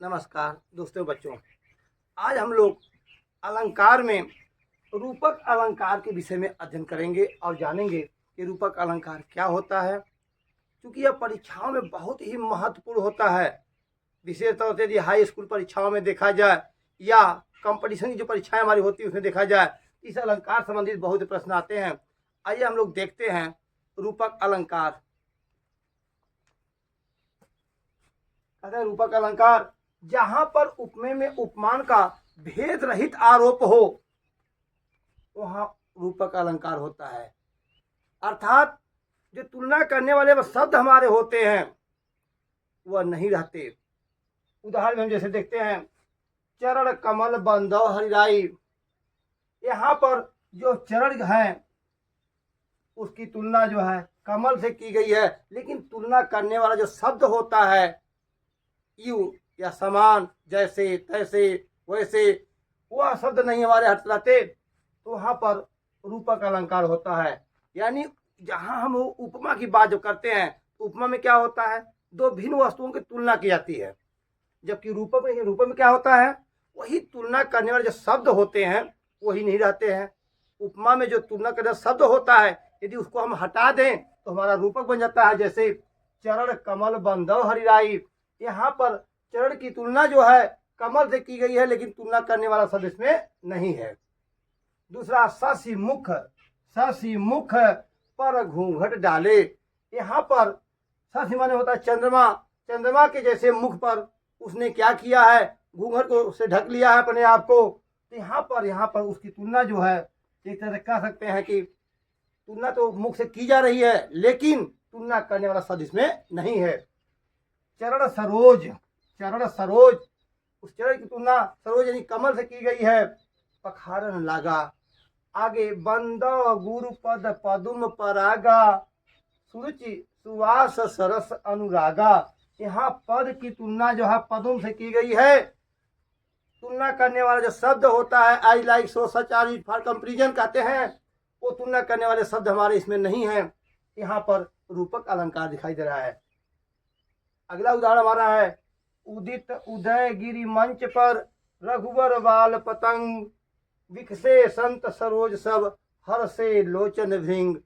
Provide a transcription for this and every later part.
नमस्कार दोस्तों बच्चों, आज हम लोग अलंकार में रूपक अलंकार के विषय में अध्ययन करेंगे और जानेंगे कि रूपक अलंकार क्या होता है। क्योंकि यह परीक्षाओं में बहुत ही महत्वपूर्ण होता है। विशेष तौर से यदि हाई स्कूल परीक्षाओं में देखा जाए या कंपटीशन की जो परीक्षाएं हमारी होती है उसमें देखा जाए, इस अलंकार संबंधित बहुत प्रश्न आते हैं। आइए हम लोग देखते हैं रूपक अलंकार। कहते हैं रूपक अलंकार जहां पर उपमेय में उपमान का भेद रहित आरोप हो वहां रूपक अलंकार होता है। अर्थात जो तुलना करने वाले शब्द हमारे होते हैं वह नहीं रहते। उदाहरण में हम जैसे देखते हैं चरण कमल बंधव हरिराई, यहाँ पर जो चरण है उसकी तुलना जो है कमल से की गई है, लेकिन तुलना करने वाला जो शब्द होता है यू या समान, जैसे तैसे वैसे, वह शब्द नहीं हमारे हट रहते, तो वहां पर रूपक अलंकार होता है। यानी जहां हम उपमा की बात जो करते हैं, उपमा में क्या होता है, दो भिन्न वस्तुओं की तुलना की जाती है। जबकि रूपक में क्या होता है, वही तुलना करने वाले जो शब्द होते हैं वही नहीं रहते हैं। उपमा में जो तुलना करने शब्द होता है यदि उसको हम हटा दें तो हमारा रूपक बन जाता है। जैसे चरण कमल बंधव हरिराई, यहाँ पर चरण की तुलना जो है कमल से की गई है, लेकिन तुलना करने वाला शब्द इसमें नहीं है। दूसरा शशि मुख पर घूंघट डाले, यहाँ पर शशि माने होता है चंद्रमा, चंद्रमा के जैसे मुख पर उसने क्या किया है, घूंघट को से ढक लिया है अपने आप को। तो यहाँ पर उसकी तुलना जो है एक तरह से कह सकते हैं कि तुलना तो मुख से की जा रही है, लेकिन तुलना करने वाला शब्द इसमें नहीं है। चरण सरोज, उस चरण की तुलना सरोज यानी कमल से की गई है। पखारन लागा, आगे बंदव गुरु पद पदुम परागा, सुरुचि सुवास सरस अनुरागा, यहाँ पद की तुलना जो है पदुम से की गई है। तुलना करने वाला जो शब्द होता है I like so such are it for comparison कहते हैं, वो तुलना करने वाले शब्द हमारे इसमें नहीं है। यहाँ पर रूपक अलंकार दिखाई दे रहा है। अगला उदाहरण हमारा है उदित उदय गिरि मंच पर रघुवर बाल पतंग, विकसे संत सरोज सब हर से लोचन भृंग।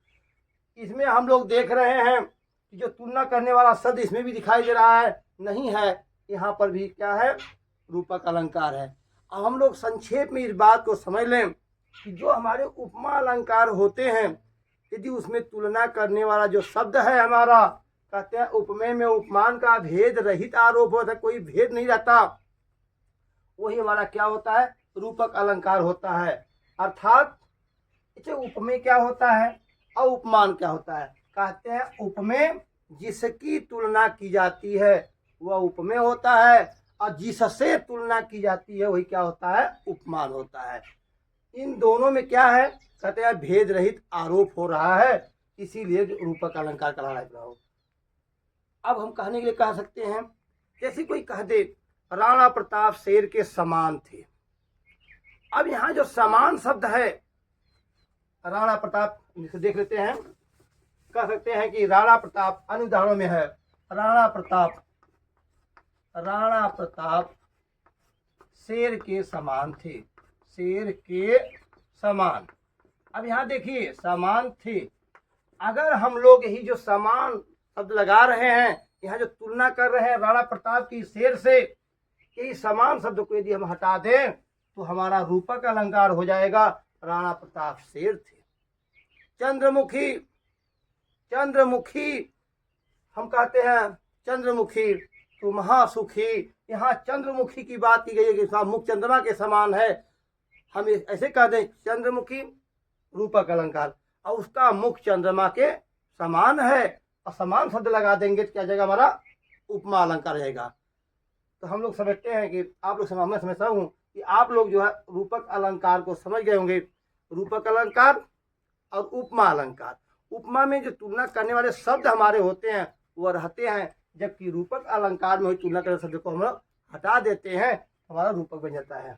इसमें हम लोग देख रहे हैं कि जो तुलना करने वाला शब्द इसमें भी दिखाई दे रहा है नहीं है, यहाँ पर भी क्या है, रूपक अलंकार है। अब हम लोग संक्षेप में इस बात को समझ लें कि जो हमारे उपमा अलंकार होते हैं यदि उसमें तुलना करने वाला जो शब्द है हमारा, कहते हैं उपमेय में उपमान का भेद रहित आरोप होता है, कोई भेद नहीं रहता, वही हमारा क्या होता है, रूपक अलंकार होता है। अर्थात इसे उपमेय क्या होता है और उपमान क्या होता है, कहते हैं उपमेय जिसकी तुलना की जाती है वह उपमेय होता है, और जिससे तुलना की जाती है वही क्या होता है, उपमान होता है। इन दोनों में क्या है, कहते हैं भेद रहित आरोप हो रहा है, इसीलिए रूपक अलंकार कहलाता है। अब हम कहने के लिए कह सकते हैं, जैसे कोई कह दे राणा प्रताप शेर के समान थे। अब यहाँ जो समान शब्द है राणा प्रताप देख लेते हैं, कह सकते हैं कि राणा प्रताप अन्य उदाहरणों में है राणा प्रताप शेर के समान थे, शेर के समान। अब यहाँ देखिए समान थे, अगर हम लोग यही जो समान शब्द लगा रहे हैं, यहाँ जो तुलना कर रहे हैं राणा प्रताप की शेर से, यही समान शब्द को यदि हम हटा दें तो हमारा रूपक अलंकार हो जाएगा राणा प्रताप शेर थे। चंद्रमुखी हम कहते हैं चंद्रमुखी तो महासुखी, यहाँ चंद्रमुखी की बात की गई है कि मुख चंद्रमा के समान है, हम ऐसे कह दें चंद्रमुखी रूपक अलंकार, और उसका मुख चंद्रमा के समान है, और समान शब्द लगा देंगे तो क्या जाएगा, हमारा उपमा अलंकार रहेगा। तो हम लोग समझते हैं कि आप लोग मैं समझता हूँ कि आप लोग जो है रूपक अलंकार को समझ गए होंगे। रूपक अलंकार और उपमा अलंकार, उपमा में जो तुलना करने वाले शब्द हमारे होते हैं वह रहते हैं, जबकि रूपक अलंकार में तुलना करने शब्द को हम लोग हटा देते हैं, हमारा रूपक बन जाता है।